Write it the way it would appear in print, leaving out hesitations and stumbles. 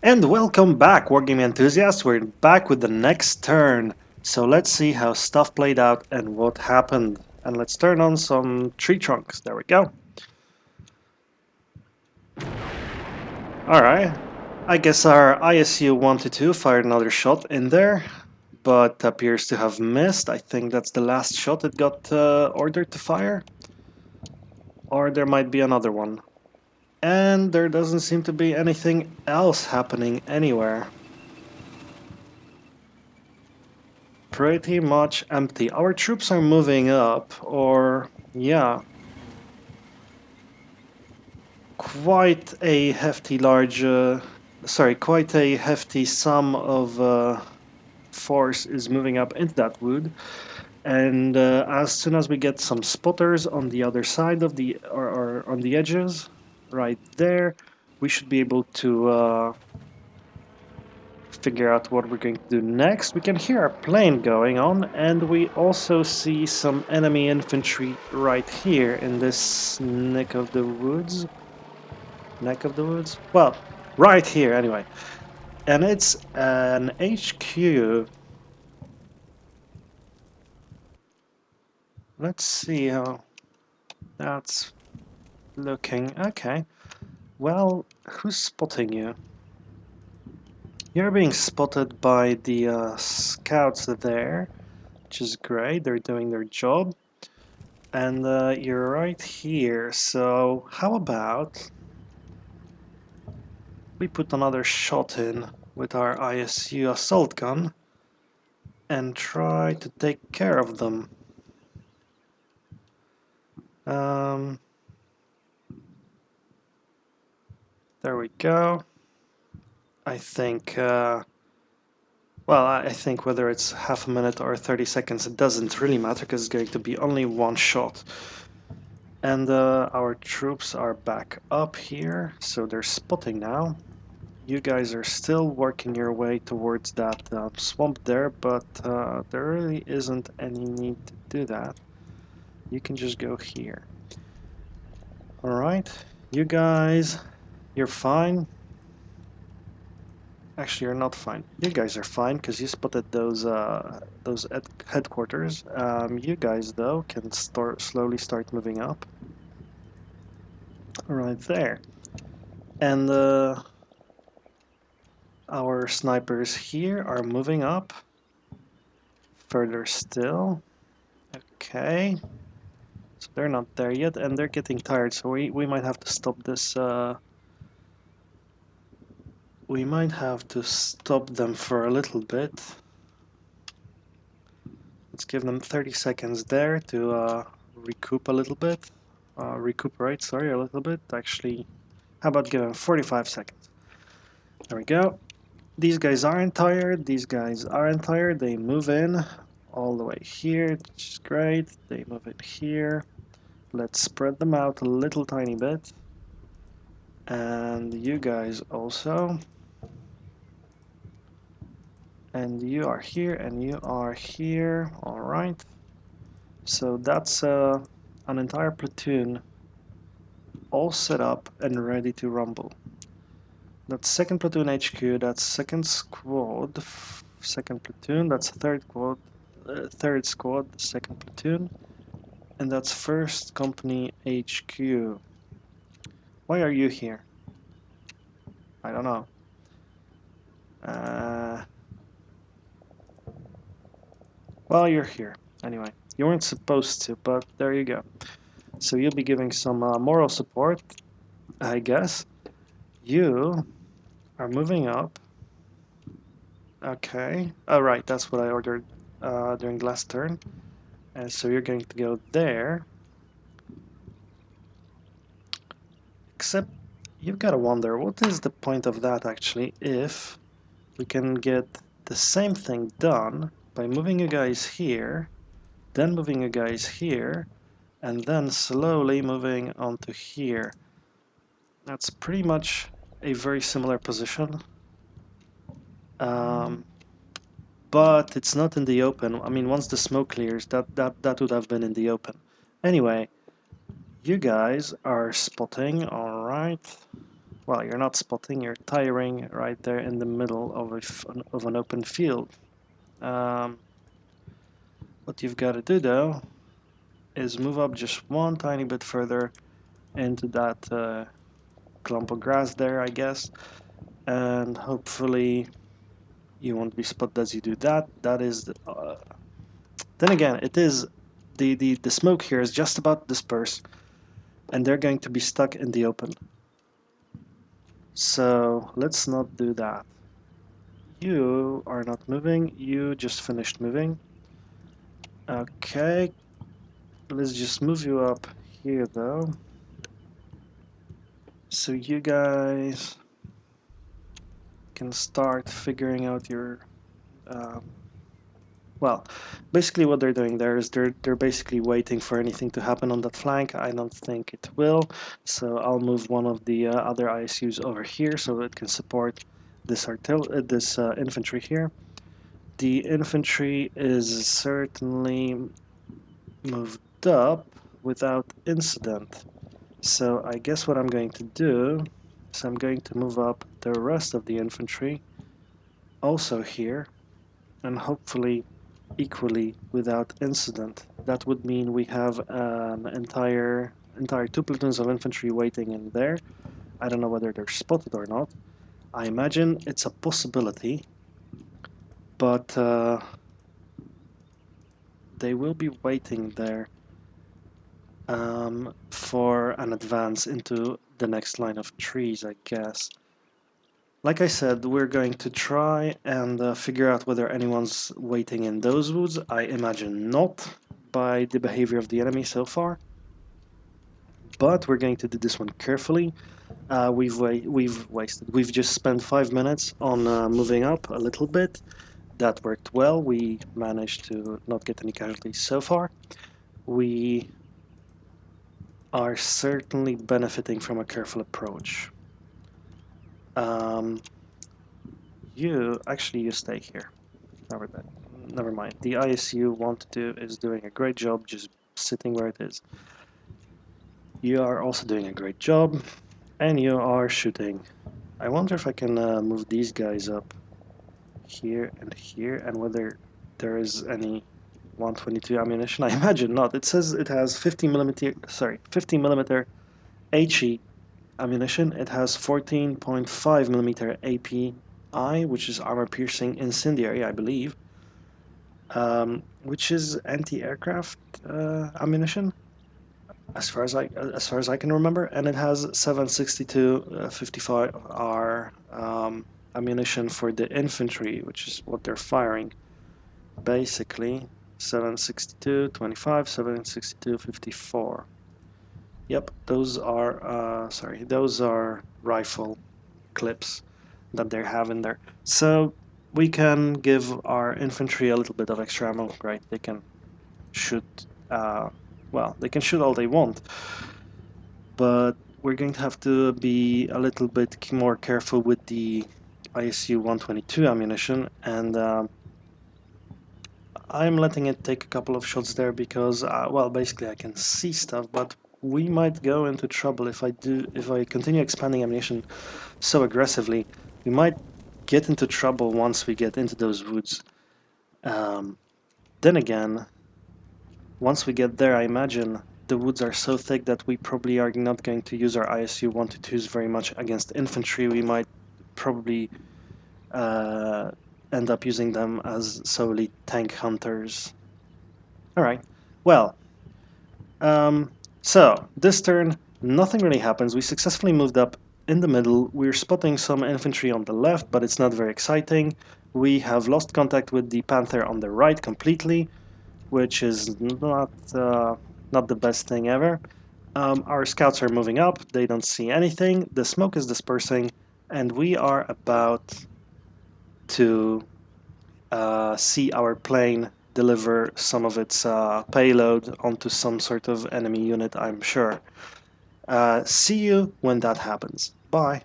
And welcome back, Wargaming enthusiasts. We're back with the next turn. So let's see how stuff played out and what happened. And let's turn on some tree trunks. There we go. Alright. I guess our ISU 122 fired another shot in there, but appears to have missed. I think that's the last shot it got ordered to fire. Or there might be another one. And there doesn't seem to be anything else happening anywhere. Pretty much empty. Our troops are moving up, or yeah, quite a hefty quite a hefty sum of force is moving up into that wood. And as soon as we get some spotters on the other side of or on the edges, right there, we should be able to figure out what we're going to do next. We can hear a plane going on, and we also see some enemy infantry right here in this neck of the woods. Neck of the woods? Well, right here anyway. And it's an HQ. Let's see how that's looking. Okay. Well, who's spotting you? You're being spotted by the scouts there, which is great. They're doing their job. And you're right here, so how about we put another shot in with our ISU assault gun and try to take care of them. Um, there we go. I think, I think whether it's half a minute or 30 seconds, it doesn't really matter because it's going to be only one shot. And our troops are back up here, so they're spotting now. You guys are still working your way towards that swamp there, but there really isn't any need to do that. You can just go here. Alright, you guys, you're fine. Actually, you're not fine. You guys are fine because you spotted those headquarters. You guys, though, can slowly start moving up. Right there. And our snipers here are moving up. Further still. Okay. So they're not there yet, and they're getting tired, so we might have to stop this. We might have to stop them for a little bit. Let's give them 30 seconds there to recoup a little bit. Recuperate, sorry, a little bit. Actually, how about give them 45 seconds? There we go. These guys aren't tired. These guys aren't tired. They move in all the way here, which is great. They move in here. Let's spread them out a little tiny bit. And you guys also. And you are here, and you are here. All right. So that's an entire platoon all set up and ready to rumble. That's second platoon HQ, that's second squad, second platoon, that's third squad, second platoon, and that's first company HQ. Why are you here? I don't know. Well, you're here. Anyway, you weren't supposed to, but there you go. So you'll be giving some moral support, I guess. You are moving up. Okay. Oh, right, that's what I ordered during the last turn. And so you're going to go there. Except you've got to wonder, what is the point of that actually if we can get the same thing done by moving you guys here, then moving you guys here, and then slowly moving onto here. That's pretty much a very similar position. But it's not in the open. I mean, once the smoke clears, that would have been in the open. Anyway, you guys are spotting, alright. well, you're not spotting, you're tiring right there in the middle of an open field. What you've got to do though is move up just one tiny bit further into that clump of grass there, I guess, and hopefully you won't be spotted as you do that. That is, then again, it is the smoke here is just about to disperse, and they're going to be stuck in the open. So let's not do that. You are not moving. You just finished moving. Okay, let's just move you up here though. So you guys can start figuring out your um, well, basically what they're doing there is they're basically waiting for anything to happen on that flank. I don't think it will, so I'll move one of the other ISUs over here so it can support this infantry here. The infantry is certainly moved up without incident. So I guess what I'm going to do is I'm going to move up the rest of the infantry also here, and hopefully equally without incident. That would mean we have an entire two platoons of infantry waiting in there. I don't know whether they're spotted or not. I imagine it's a possibility, but they will be waiting there for an advance into the next line of trees, I guess. Like I said, we're going to try and figure out whether anyone's waiting in those woods. I imagine not, by the behavior of the enemy so far. But we're going to do this one carefully. We've just spent 5 minutes on moving up a little bit. That worked well. We managed to not get any casualties so far. We are certainly benefiting from a careful approach. You stay here. Never mind. The ISU 1-2 is doing a great job just sitting where it is. You are also doing a great job, and you are shooting. I wonder if I can move these guys up here, and whether there is any 122 ammunition. I imagine not. It says it has 50 millimeter HE ammunition. It has 14.5 millimeter API, which is armor piercing incendiary, I believe. Which is anti-aircraft ammunition, as far as I can remember, and it has 7.62 55R ammunition for the infantry, which is what they're firing. Basically, 7.62 25, 7.62 54. Yep, those are rifle clips that they have in there. So we can give our infantry a little bit of extra ammo, right? They can shoot, they can shoot all they want, but we're going to have to be a little bit more careful with the ISU 122 ammunition, and I'm letting it take a couple of shots there because, basically I can see stuff, but we might go into trouble if I continue expanding ammunition so aggressively. We might get into trouble once we get into those woods. Then again, once we get there, I imagine the woods are so thick that we probably are not going to use our ISU 122s very much against infantry. We might probably end up using them as solely tank hunters. Alright, well, so this turn, nothing really happens. We successfully moved up in the middle. We're spotting some infantry on the left, but it's not very exciting. We have lost contact with the Panther on the right completely, which is not the best thing ever. Our scouts are moving up. They don't see anything. The smoke is dispersing, and we are about to see our plane deliver some of its payload onto some sort of enemy unit, I'm sure. See you when that happens. Bye.